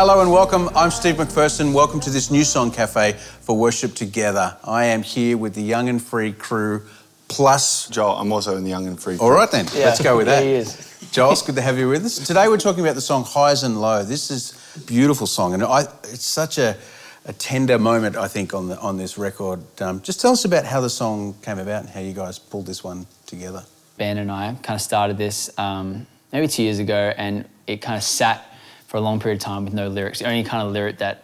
hello and welcome. I'm Steve McPherson. Welcome to this New Song Cafe for Worship Together. I am here with the Young and Free crew plus... Joel, I'm also in the Young and Free crew. All right then, let's go with that. He is. Joel, it's good to have you with us. Today we're talking about the song Highs and Low. This is a beautiful song and it's such a tender moment, I think, on this record. Just tell us about how the song came about and how you guys pulled this one together. Ben and I kind of started this maybe 2 years ago, and it kind of sat for a long period of time with no lyrics. The only kind of lyric that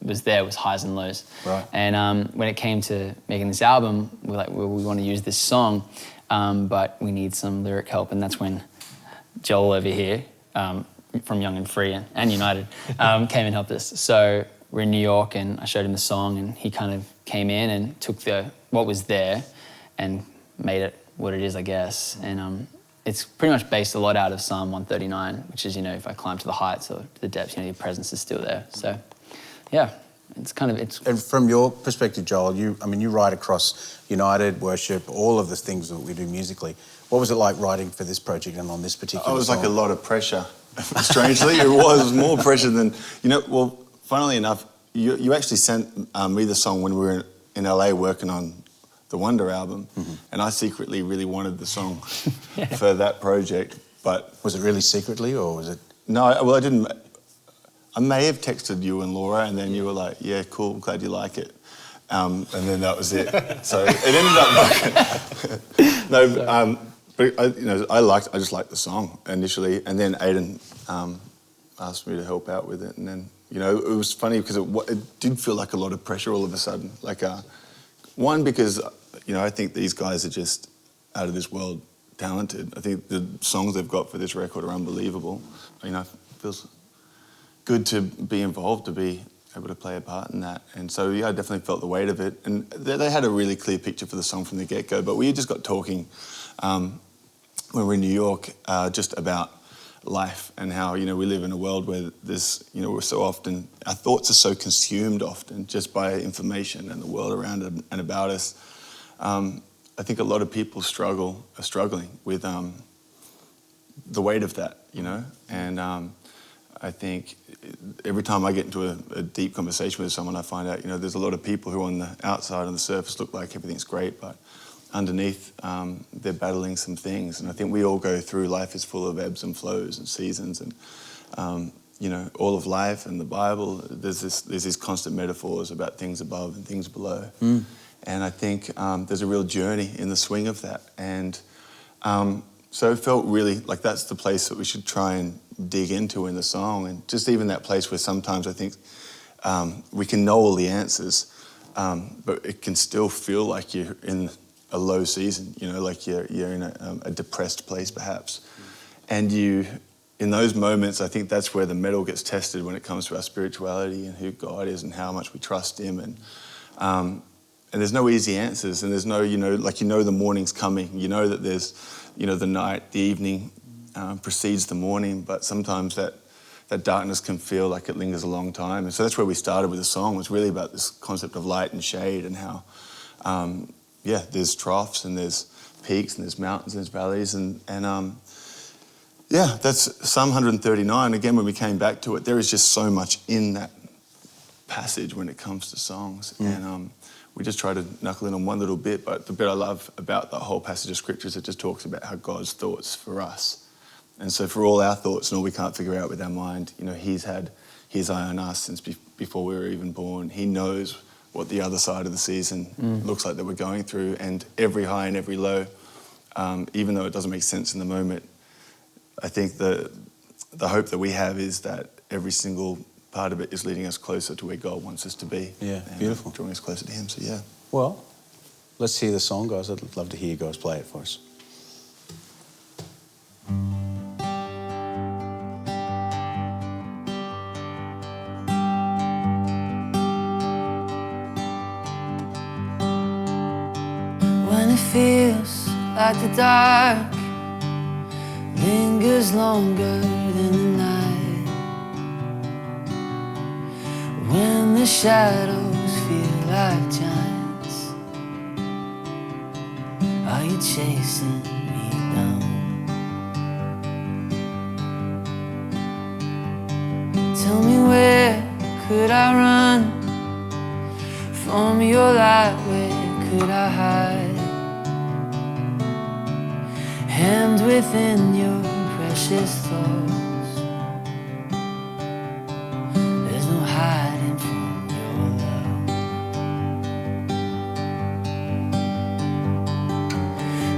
was there was highs and lows. Right. And when it came to making this album, we were like, well, we want to use this song, but we need some lyric help, and that's when Joel over here, from Young and Free and United, came and helped us. So we're in New York, and I showed him the song, and he kind of came in and took what was there and made it what it is, I guess. And it's pretty much based a lot out of Psalm 139, which is, if I climb to the heights or to the depths, your presence is still there. So, yeah, it's. And from your perspective, Joel, you write across United, worship, all of the things that we do musically. What was it like writing for this project and on this particular song? It was like a lot of pressure. Strangely, it was more pressure than, well, funnily enough, you actually sent me the song when we were in LA working on the Wonder album, and I secretly really wanted the song for that project, but... Was it really secretly, or was it... No, well, I didn't... I may have texted you and Laura, and then you were like, yeah, cool, glad you like it. And then that was it. So it ended up... No, but I just liked the song initially, and then Aidan asked me to help out with it, and then, it was funny because it did feel like a lot of pressure all of a sudden. Like, one, because... I think these guys are just out of this world talented. I think the songs they've got for this record are unbelievable. It feels good to be involved, to be able to play a part in that. And so, yeah, I definitely felt the weight of it. And they had a really clear picture for the song from the get-go. But we just got talking when we were in New York just about life and how, we live in a world where there's, we're so often, our thoughts are so consumed often just by information and the world around and about us. I think a lot of people are struggling with the weight of that, and I think every time I get into a deep conversation with someone, I find out, there's a lot of people who on the outside, on the surface, look like everything's great, but underneath, they're battling some things. And I think we all go through, life is full of ebbs and flows and seasons, and all of life and the Bible, there's these constant metaphors about things above and things below. And I think there's a real journey in the swing of that. And so it felt really like that's the place that we should try and dig into in the song. And just even that place where sometimes I think we can know all the answers, but it can still feel like you're in a low season, like you're in a depressed place perhaps. And in those moments, I think that's where the metal gets tested when it comes to our spirituality and who God is and how much we trust him. And there's no easy answers, and there's no, the morning's coming. That there's, the night, the evening precedes the morning, but sometimes that darkness can feel like it lingers a long time. And so that's where we started with the song. It was really about this concept of light and shade and how, there's troughs and there's peaks and there's mountains and there's valleys. And that's Psalm 139. Again, when we came back to it, there is just so much in that passage when it comes to songs. And we just try to knuckle in on one little bit, but the bit I love about the whole passage of scripture is it just talks about how God's thoughts for us. And so for all our thoughts and all we can't figure out with our mind, he's had his eye on us since before we were even born. He knows what the other side of the season looks like that we're going through, and every high and every low, even though it doesn't make sense in the moment, I think the hope that we have is that every single part of it is leading us closer to where God wants us to be. Yeah, and beautiful. Drawing us closer to him, so yeah. Well, let's hear the song, guys. I'd love to hear you guys play it for us. When it feels like the dark lingers longer than the night, when the shadows feel like giants, are you chasing me down? Tell me where should I run from your light? Where could I hide? Hemmed within your precious thoughts, there's no hiding from your love.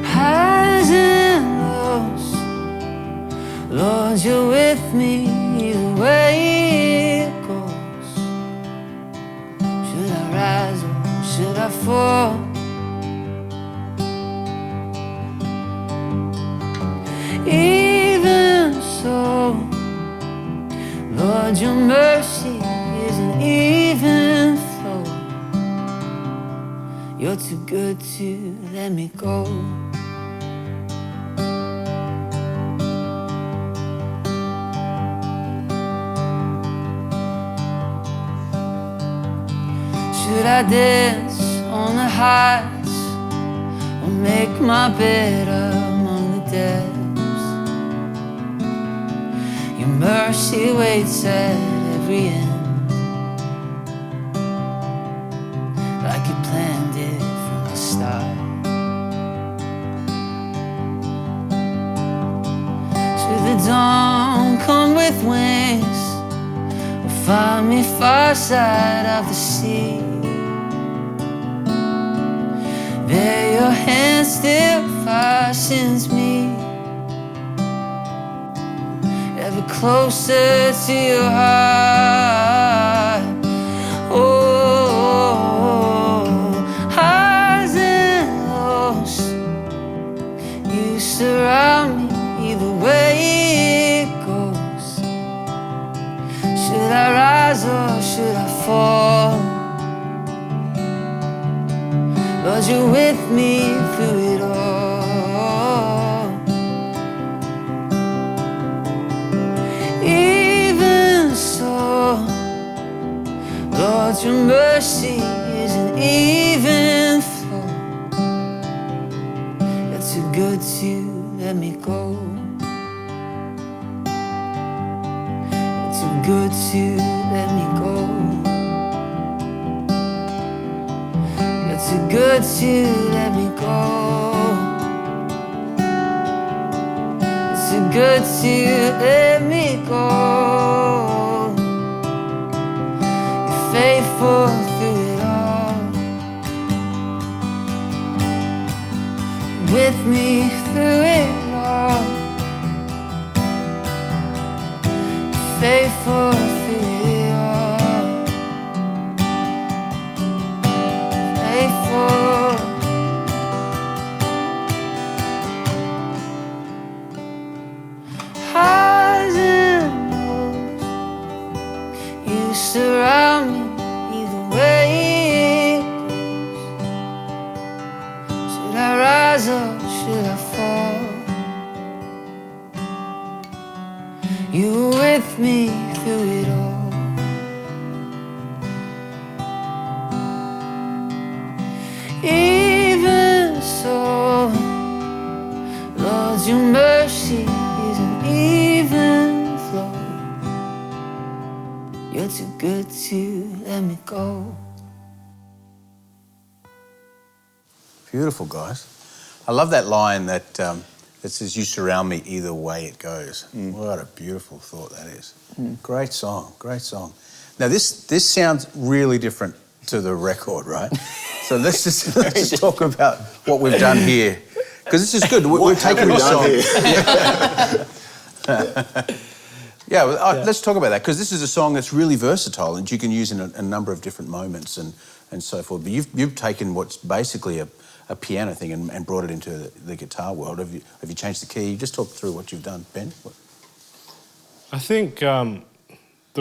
Highs and lows, Lord, you're with me either way it goes. Should I rise or should I fall? Even so, Lord, your mercy is an even flow. You're too good to let me go. Should I dance on the heights or make my bed among the dead? Your mercy waits at every end, like you planned it from the start. Should the dawn come with wings or find me far side of the sea, there your hand still fastens me ever closer to your heart. Oh, highs and lows, you surround me either way it goes. Should I rise or should I fall? Lord, you're with me through it all. Even so, Lord, your mercy is an even flow. You're too good to let me go. You're too good to let me go. You're too good to let me go. You're too good to let me go. You're faithful through it all, with me through it all. You're faithful through it all. Faithful. Highs and lows, you surround me either way it goes. Should I rise or should I fall? You were with me through it all. Even so, Lord, your mercy is an even flow. You're too good to let me go. Beautiful, guys. I love that line that says, you surround me either way it goes. What a beautiful thought that is. Great song, great song. Now, this sounds really different to the record, right? So let's just talk about what we've done here. Because this is good. We've taken the song. Let's talk about that, because this is a song that's really versatile and you can use in a number of different moments and so forth. But you've taken what's basically a piano thing and brought it into the guitar world. Have you changed the key? Just talk through what you've done, Ben. I think the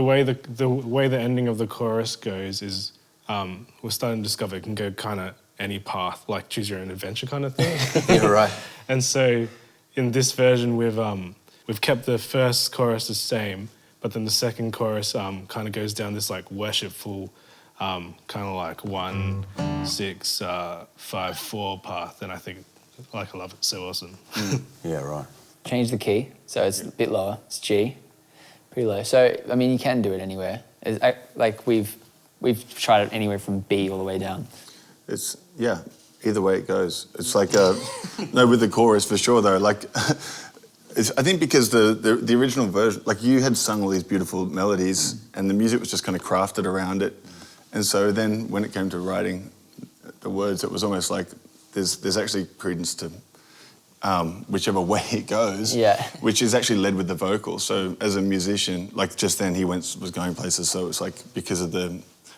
way the ending of the chorus goes is we're starting to discover it can go kind of any path, like choose your own adventure kind of thing. Yeah, right. And so in this version, we've kept the first chorus the same, but then the second chorus kind of goes down this like worshipful, kind of like 1, 6, 5, 4 path, and I think I love it. So awesome. Yeah, right. Change the key, so it's a bit lower. It's G, pretty low. So I mean, you can do it anywhere. Like we've tried it anywhere from B all the way down. It's, yeah, either way it goes. It's like, no, with the chorus for sure though, like, I think because the original version, like you had sung all these beautiful melodies and the music was just kind of crafted around it. And so then when it came to writing the words, it was almost like there's actually credence to whichever way it goes, which is actually led with the vocal. So as a musician, like just then he was going places, so it's like because of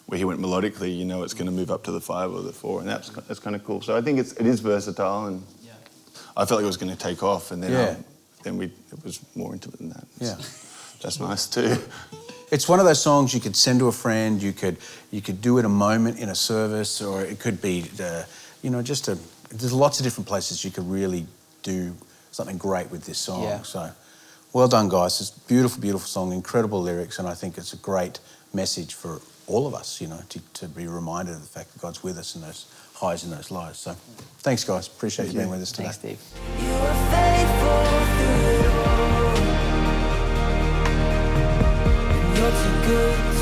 where he went melodically, you know it's going to move up to the 5 or the 4, and that's kind of cool. So I think it is versatile, and I felt like it was going to take off, and then it was more intimate than that. Yeah. That's nice too. It's one of those songs you could send to a friend, you could do at a moment in a service, or it could be, there's lots of different places you could really do something great with this song. Yeah. So, well done, guys. It's a beautiful, beautiful song, incredible lyrics, and I think it's a great message for all of us, to be reminded of the fact that God's with us in those highs and those lows. So, thanks, guys. Appreciate you being with us today. Thanks, Steve. You are faithful through it all. You're too good